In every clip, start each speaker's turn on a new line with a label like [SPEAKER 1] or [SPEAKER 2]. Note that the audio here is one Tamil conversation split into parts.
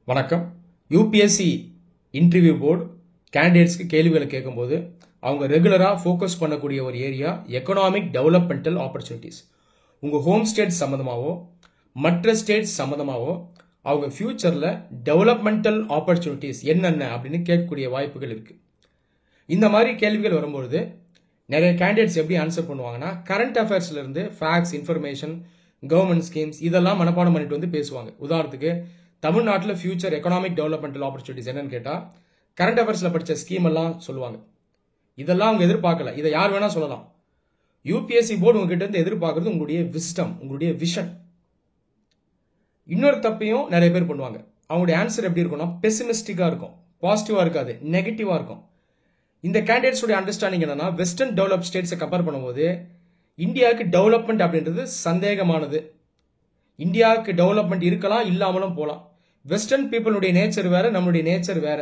[SPEAKER 1] வணக்கம். யூபிஎஸ்சி இன்டர்வியூ போர்டு கேண்டிடேட்ஸ்க்கு கேள்விகளை கேட்கும்போது அவங்க ரெகுலராக ஃபோக்கஸ் பண்ணக்கூடிய ஒரு ஏரியா எக்கனாமிக் டெவலப்மெண்டல் ஆப்பர்ச்சுனிட்டிஸ். உங்கள் ஹோம் ஸ்டேட் சம்மந்தமாகவோ மற்ற ஸ்டேட்ஸ் சம்மந்தமாகவோ அவங்க ஃபியூச்சரில் டெவலப்மெண்டல் ஆப்பர்ச்சுனிட்டிஸ் என்னென்ன அப்படின்னு கேட்கக்கூடிய வாய்ப்புகள் இருக்குது. இந்த மாதிரி கேள்விகள் வரும்பொழுது நிறைய கேண்டிடேட்ஸ் எப்படி ஆன்சர் பண்ணுவாங்கன்னா, கரண்ட் அஃபேர்ஸ்லேருந்து ஃபேக்ட்ஸ், இன்ஃபர்மேஷன், கவர்மெண்ட் ஸ்கீம்ஸ் இதெல்லாம் மனப்பாடம் பண்ணிட்டு வந்து பேசுவாங்க. உதாரணத்துக்கு தமிழ்நாட்டில் ஃபியூச்சர் எக்கனாமிக் டெவலப்மெண்டல் ஆப்பர்ச்சுனிட்டிஸ் என்னன்னு கேட்டால் கரண்ட் அஃபேர்ஸில் படித்த ஸ்கீம் எல்லாம் சொல்லுவாங்க. இதெல்லாம் அவங்க எதிர்பார்க்கல. இதை யார் வேணால் சொல்லலாம். யூபிஎஸ்சி போர்டு உங்ககிட்ட இருந்து எதிர்பார்க்கறது உங்களுடைய விஸ்டம், உங்களுடைய விஷன். இன்னொரு தப்பையும் நிறைய பேர் பண்ணுவாங்க. அவங்களுடைய ஆன்சர் எப்படி இருக்கும்னா பெசிமிஸ்டிக்காக இருக்கும், பாசிட்டிவாக இருக்காது, நெகட்டிவாக இருக்கும். இந்த கேண்டிடேட்ஸோடைய அண்டர்ஸ்டாண்டிங் என்னன்னா, வெஸ்டர்ன் டெவலப் ஸ்டேட்ஸை கம்பேர் பண்ணும்போது இந்தியாவுக்கு டெவலப்மெண்ட் அப்படின்றது சந்தேகமானது. இந்தியாவுக்கு டெவலப்மெண்ட் இருக்கலாம், இல்லாமலும் போகலாம். வெஸ்டர்ன் பீப்புளுடைய நேச்சர் வேற, நம்மளுடைய நேச்சர் வேற.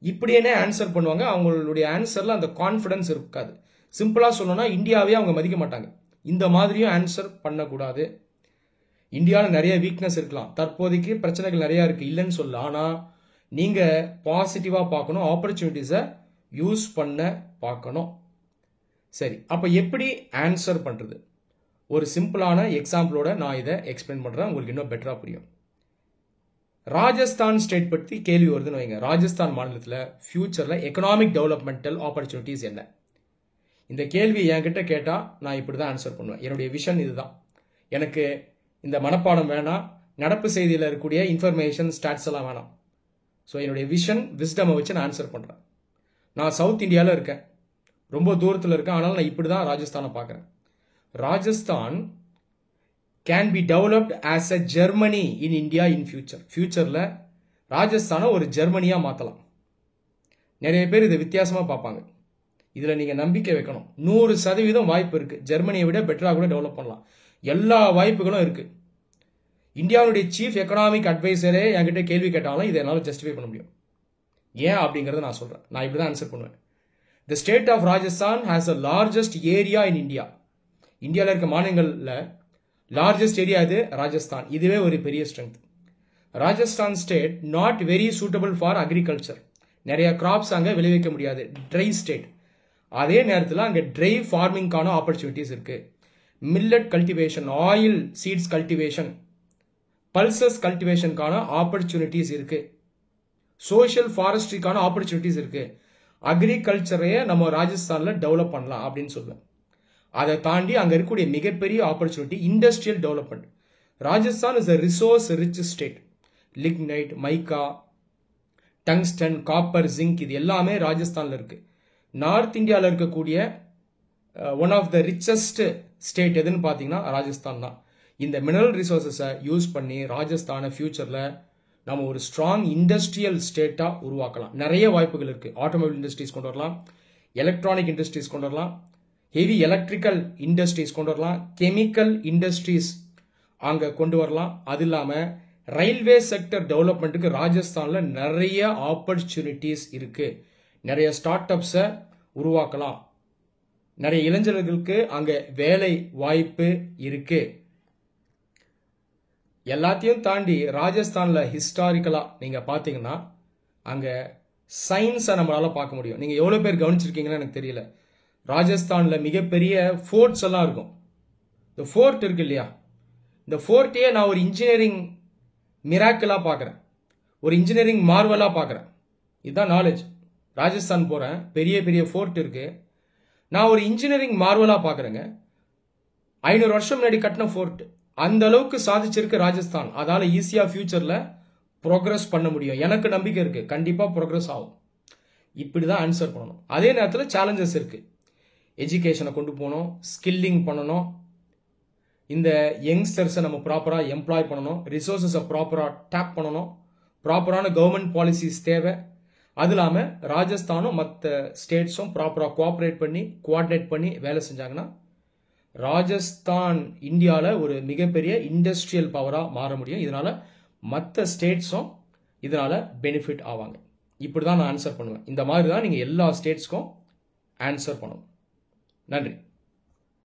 [SPEAKER 1] இப்படியே ஆன்சர் பண்ணுவாங்க. அவங்களுடைய ஆன்சர்ல அந்த கான்ஃபிடன்ஸ் இருக்காது. சிம்பிளா சொல்லணும்னா இந்தியாவே அவங்க மதிக்க மாட்டாங்க. இந்த மாதிரியும் ஆன்சர் பண்ணக்கூடாது. இந்தியாவில் நிறைய வீக்னஸ் இருக்கலாம், தற்போதைக்கு பிரச்சனைகள் நிறைய இருக்கு, இல்லைன்னு சொல்ல. ஆனால் நீங்க பாசிட்டிவா பார்க்கணும், ஆப்பர்ச்சுனிட்டிஸை யூஸ் பண்ண பார்க்கணும். சரி, அப்போ எப்படி ஆன்சர் பண்றது? ஒரு சிம்பிளான எக்ஸாம்பிளோட நான் இதை எக்ஸ்பிளைன் பண்றேன், உங்களுக்கு இன்னும் பெட்டரா புரியும். ராஜஸ்தான் ஸ்டேட் பற்றி கேள்வி வருதுன்னு வைங்க. ராஜஸ்தான் மாநிலத்தில் ஃபியூச்சரில் எக்கனாமிக் டெவலப்மெண்டல் ஆப்பர்ச்சுனிட்டிஸ் என்ன? இந்த கேள்வி என்கிட்ட கேட்டால் நான் இப்படி தான் ஆன்சர் பண்ணுவேன். என்னுடைய விஷன் இதுதான். எனக்கு இந்த மனப்பாடம் வேணாம், நடப்பு செய்தியில் இருக்கக்கூடிய இன்ஃபர்மேஷன், ஸ்டாட்ஸ் எல்லாம் வேணாம். ஸோ என்னுடைய விஷன், விஸ்டமை வச்சு நான் ஆன்சர் பண்ணுறேன். நான் சவுத் இந்தியாவில் இருக்கேன், ரொம்ப தூரத்தில் இருக்கேன். ஆனால் நான் இப்படி தான் ராஜஸ்தானை பார்க்குறேன். Rajasthan can be developed as a Germany in India in future. ஃபியூச்சரில் ராஜஸ்தானை ஒரு ஜெர்மனியாக மாற்றலாம். நிறைய பேர் இதை வித்தியாசமாக பார்ப்பாங்க. இதில் நீங்கள் நம்பிக்கை வைக்கணும். 100% வாய்ப்பு இருக்குது. ஜெர்மனியை விட பெட்டராக கூட டெவலப் பண்ணலாம். எல்லா வாய்ப்புகளும் இருக்குது. இந்தியாவுடைய சீஃப் எக்கனாமிக் அட்வைசரே என்கிட்ட கேள்வி கேட்டாலும் இதை என்னால் ஜஸ்டிஃபை பண்ண முடியும். ஏன் அப்படிங்கிறத நான் சொல்கிறேன். நான் இப்படி தான் ஆன்சர் பண்ணுவேன். The state of Rajasthan has a largest area in India. இந்தியாவில் இருக்க மாநிலங்களில் லார்ஜஸ்ட் ஏரியா இது ராஜஸ்தான். இதுவே ஒரு பெரிய strength. Rajasthan state not very suitable for agriculture. நிறைய கிராப்ஸ் அங்கே விளைவிக்க முடியாது, ட்ரை ஸ்டேட். அதே நேரத்தில் அங்கே ட்ரை ஃபார்மிங்கான ஆப்பர்ச்சுனிட்டிஸ் இருக்கு. Millet cultivation, oil seeds cultivation, pulses கல்டிவேஷனுக்கான ஆப்பர்ச்சுனிட்டிஸ் இருக்கு. சோஷியல் ஃபாரஸ்ட்ரிக்கான ஆப்பர்ச்சுனிட்டிஸ் இருக்கு. அக்ரிகல்ச்சரையே நம்ம ராஜஸ்தானில் டெவலப் பண்ணலாம் அப்படின்னு சொல்லுவேன். அதை தாண்டி அங்கே இருக்கக்கூடிய மிகப்பெரிய opportunity industrial development. Rajasthan is a resource rich state. Lignite, mica, tungsten, copper, zinc இது எல்லாமே ராஜஸ்தானில் இருக்கு. நார்த் இந்தியாவில் இருக்கக்கூடிய one of the richest state எதுன்னு பார்த்தீங்கன்னா ராஜஸ்தான் தான். இந்த மினரல் ரிசோர்ஸஸை யூஸ் பண்ணி ராஜஸ்தானை ஃபியூச்சரில் நம்ம ஒரு ஸ்ட்ராங் இண்டஸ்ட்ரியல் ஸ்டேட்டாக உருவாக்கலாம். நிறைய வாய்ப்புகள் இருக்குது. ஆட்டோமொபைல் இண்டஸ்ட்ரீஸ் கொண்டு வரலாம், எலக்ட்ரானிக் இண்டஸ்ட்ரீஸ் கொண்டு வரலாம், ஹெவி எலக்ட்ரிக்கல் இண்டஸ்ட்ரீஸ் கொண்டு வரலாம், கெமிக்கல் இண்டஸ்ட்ரீஸ் அங்கே கொண்டு வரலாம். அது இல்லாமல் ரயில்வே செக்டர் டெவலப்மெண்ட்டுக்கு ராஜஸ்தானில் நிறைய ஆப்பர்ச்சுனிட்டிஸ் இருக்குது. நிறைய ஸ்டார்ட் அப்ஸை உருவாக்கலாம். நிறைய இளைஞர்களுக்கு அங்கே வேலை வாய்ப்பு இருக்கு. எல்லாத்தையும் தாண்டி ராஜஸ்தானில் ஹிஸ்டாரிக்கலாக நீங்கள் பார்த்தீங்கன்னா அங்கே சயின்ஸை நம்மளால் பார்க்க முடியும். நீங்கள் எவ்வளோ பேர் கவனிச்சிருக்கீங்கன்னு எனக்கு தெரியல. ராஜஸ்தானில் மிகப்பெரிய ஃபோர்ட்ஸ் எல்லாம் இருக்கும். இந்த ஃபோர்ட் இருக்கு இல்லையா, இந்த ஃபோர்ட்டையே நான் ஒரு இன்ஜினியரிங் மிராக்கிளாக பார்க்குறேன், ஒரு இன்ஜினியரிங் மார்வலாக பார்க்குறேன். இதுதான் நாலேஜ். ராஜஸ்தான் போகிறேன், பெரிய பெரிய ஃபோர்ட் இருக்கு, நான் ஒரு இன்ஜினியரிங் மார்வலாக பார்க்குறேங்க. 500 வருஷம் முன்னாடி கட்டின ஃபோர்ட், அந்த அளவுக்கு சாதிச்சிருக்கு ராஜஸ்தான். அதால் ஈஸியாக ஃபியூச்சரில் ப்ரோக்ரஸ் பண்ண முடியும். எனக்கு நம்பிக்கை இருக்குது, கண்டிப்பாக ப்ரோக்ரஸ் ஆகும். இப்படி தான் ஆன்சர் பண்ணணும். அதே நேரத்தில் சேலஞ்சஸ் இருக்குது. எஜுகேஷனை கொண்டு போகணும், ஸ்கில்லிங் பண்ணணும், இந்த யங்ஸ்டர்ஸை நம்ம ப்ராப்பராக எம்ப்ளாய் பண்ணணும், ரிசோர்ஸஸை ப்ராப்பராக டேப் பண்ணணும், ப்ராப்பரான கவர்மெண்ட் பாலிசிஸ் தேவை. அது இல்லாமல் ராஜஸ்தானும் மற்ற ஸ்டேட்ஸும் ப்ராப்பராக கோஆர்டினேட் பண்ணி வேலை செஞ்சாங்கன்னா ராஜஸ்தான் இந்தியாவில் ஒரு மிகப்பெரிய இண்டஸ்ட்ரியல் பவராக மாற முடியும். இதனால் மற்ற ஸ்டேட்ஸும் இதனால் பெனிஃபிட் ஆவாங்க. இப்படி தான் நான் ஆன்சர் பண்ணுவேன். இந்த மாதிரி தான் நீங்கள் எல்லா ஸ்டேட்ஸ்க்கும் ஆன்சர் பண்ணணும். நன்றி.